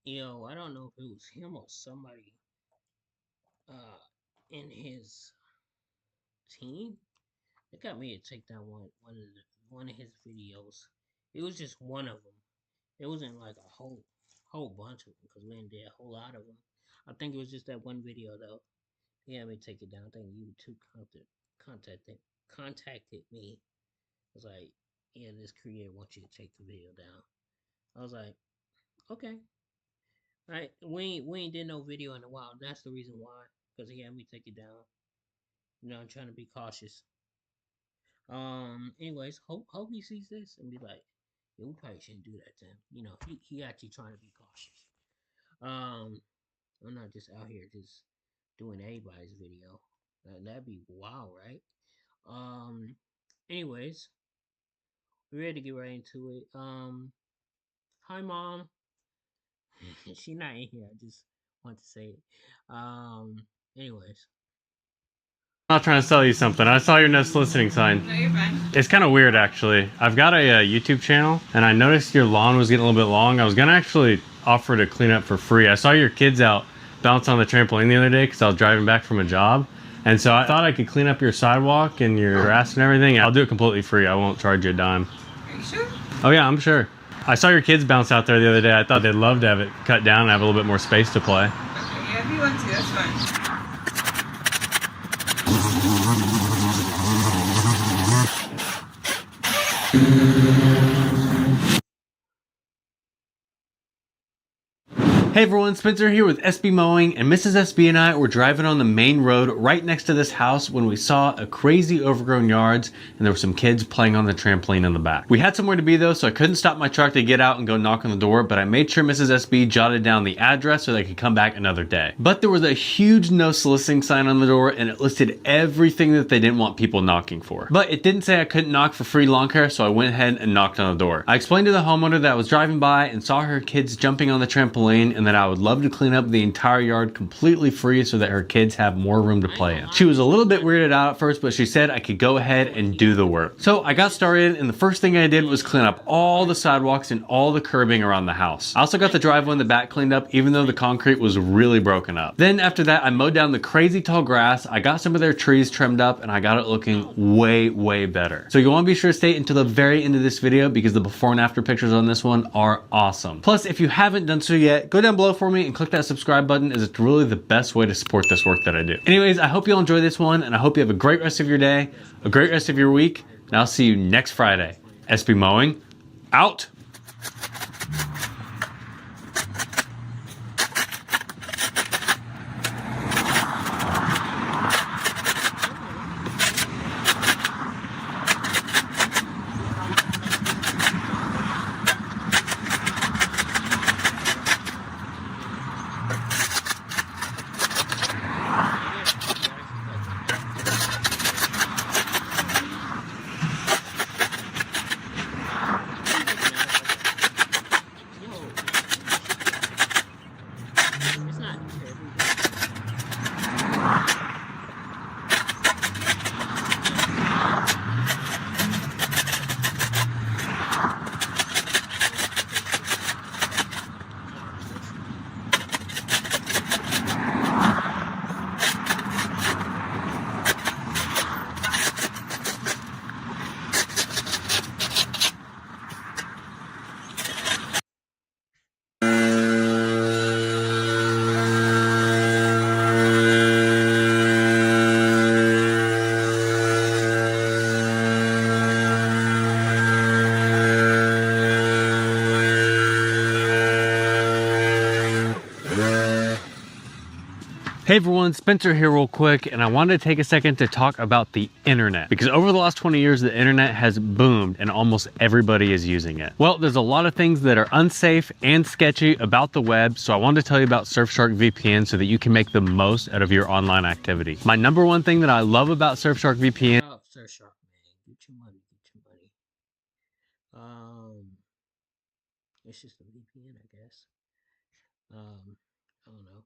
I don't know if it was him or somebody uh in his team. It got me to take down one of his videos. It was just one of them. It wasn't like a whole bunch of them because we did a whole lot of them. I think it was just that one video though. He had me take it down. I think YouTube contacted contacted me. It was like, yeah, this creator wants you to take the video down. I was like, okay. Right, we ain't did no video in a while. That's the reason why, because he had me take it down. I'm trying to be cautious. Anyways, hope he sees this and be like, yeah, we probably shouldn't do that to him. He actually trying to be cautious. Um, I'm not just out here just doing everybody's video. That'd be wow, right? Um, anyways, we're ready to get right into it. Hi mom. She not in here. I just want to say it. Anyways. I'm not trying to sell you something. I saw your no soliciting sign. No, you're fine. It's kind of weird, actually. I've got a YouTube channel, and I noticed your lawn was getting a little bit long. I was going to actually offer to clean up for free. I saw your kids out bounce on the trampoline the other day because I was driving back from a job. And so I thought I could clean up your sidewalk and your grass and everything. I'll do it completely free. I won't charge you a dime. Are you sure? Oh, yeah, I'm sure. I saw your kids bounce out there the other day. I thought they'd love to have it cut down and have a little bit more space to play. Okay, yeah, if you want to, that's fine. Hey everyone, Spencer here with SB Mowing, and Mrs. SB and I were driving on the main road right next to this house when we saw a crazy overgrown yards and there were some kids playing on the trampoline in the back. We had somewhere to be though, so I couldn't stop my truck to get out and go knock on the door, but I made sure Mrs. SB jotted down the address so they could come back another day. But there was a huge no soliciting sign on the door and it listed everything that they didn't want people knocking for. But it didn't say I couldn't knock for free lawn care, so I went ahead and knocked on the door. I explained to the homeowner that I was driving by and saw her kids jumping on the trampoline and that I would love to clean up the entire yard completely free so that her kids have more room to play in. She was a little bit weirded out at first, but she said I could go ahead and do the work. So I got started, and the first thing I did was clean up all the sidewalks and all the curbing around the house. I also got the driveway in the back cleaned up, even though the concrete was really broken up. Then after that, I mowed down the crazy tall grass. I got some of their trees trimmed up, and I got it looking way better. So you want to be sure to stay until the very end of this video because the before and after pictures on this one are awesome. Plus, if you haven't done so yet, go down below for me and click that subscribe button, as it's really the best way to support this work that I do. Anyways, I hope you all enjoy this one, and I hope you have a great rest of your day, a great rest of your week, and I'll see you next Friday. SB Mowing, out! It's not terribly Hey everyone, Spencer here real quick, and I wanted to take a second to talk about the internet, because over the last 20 years the internet has boomed and almost everybody is using it. Well, there's a lot of things that are unsafe and sketchy about the web, so I wanted to tell you about Surfshark VPN so that you can make the most out of your online activity. My number one thing that I love about Surfshark VPN. oh, Surfshark, man. Get your money, it's just a VPN, I guess. I don't know.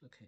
Okay.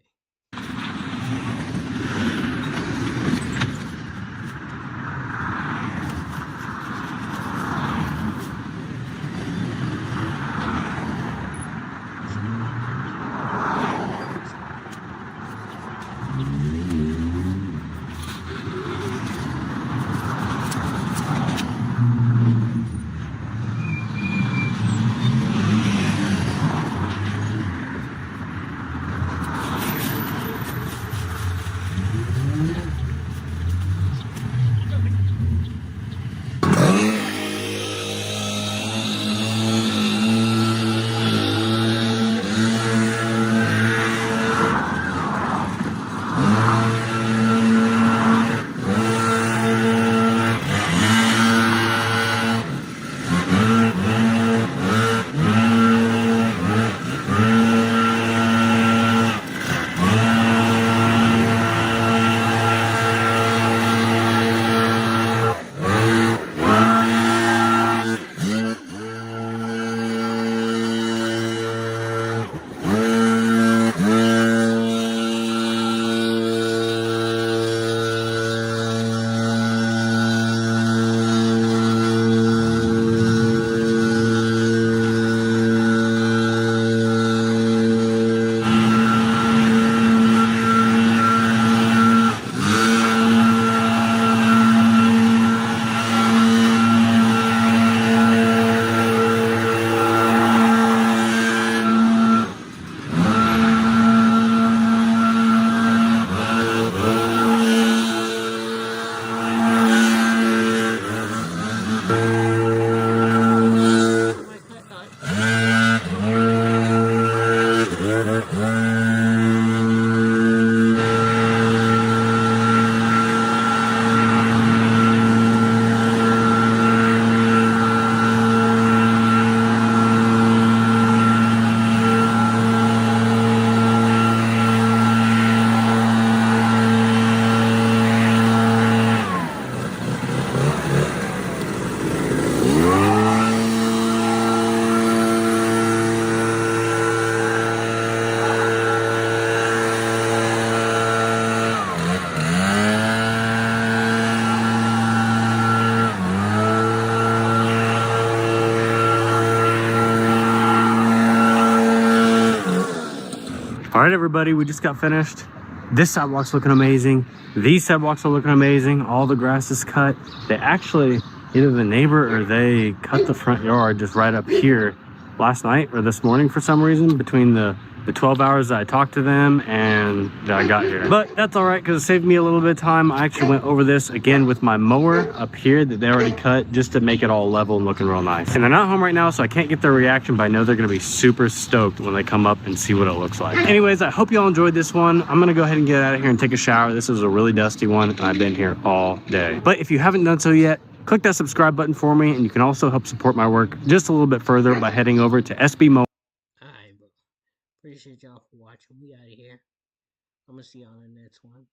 All right, everybody, we just got finished. This sidewalk's looking amazing. These sidewalks are looking amazing. All the grass is cut. They actually, either the neighbor or they cut the front yard just right up here last night or this morning for some reason between the 12 hours that I talked to them and that I got here. But that's all right because it saved me a little bit of time. I actually went over this again with my mower up here that they already cut just to make it all level and looking real nice. And they're not home right now, so I can't get their reaction, but I know they're gonna be super stoked when they come up and see what it looks like. Anyways, I hope y'all enjoyed this one. I'm gonna go ahead and get out of here and take a shower. This is a really dusty one and I've been here all day. But if you haven't done so yet, click that subscribe button for me, and you can also help support my work just a little bit further by heading over to SB Mowing. Alright, bro. Appreciate y'all for watching. We out of here. I'm gonna see y'all in the next one.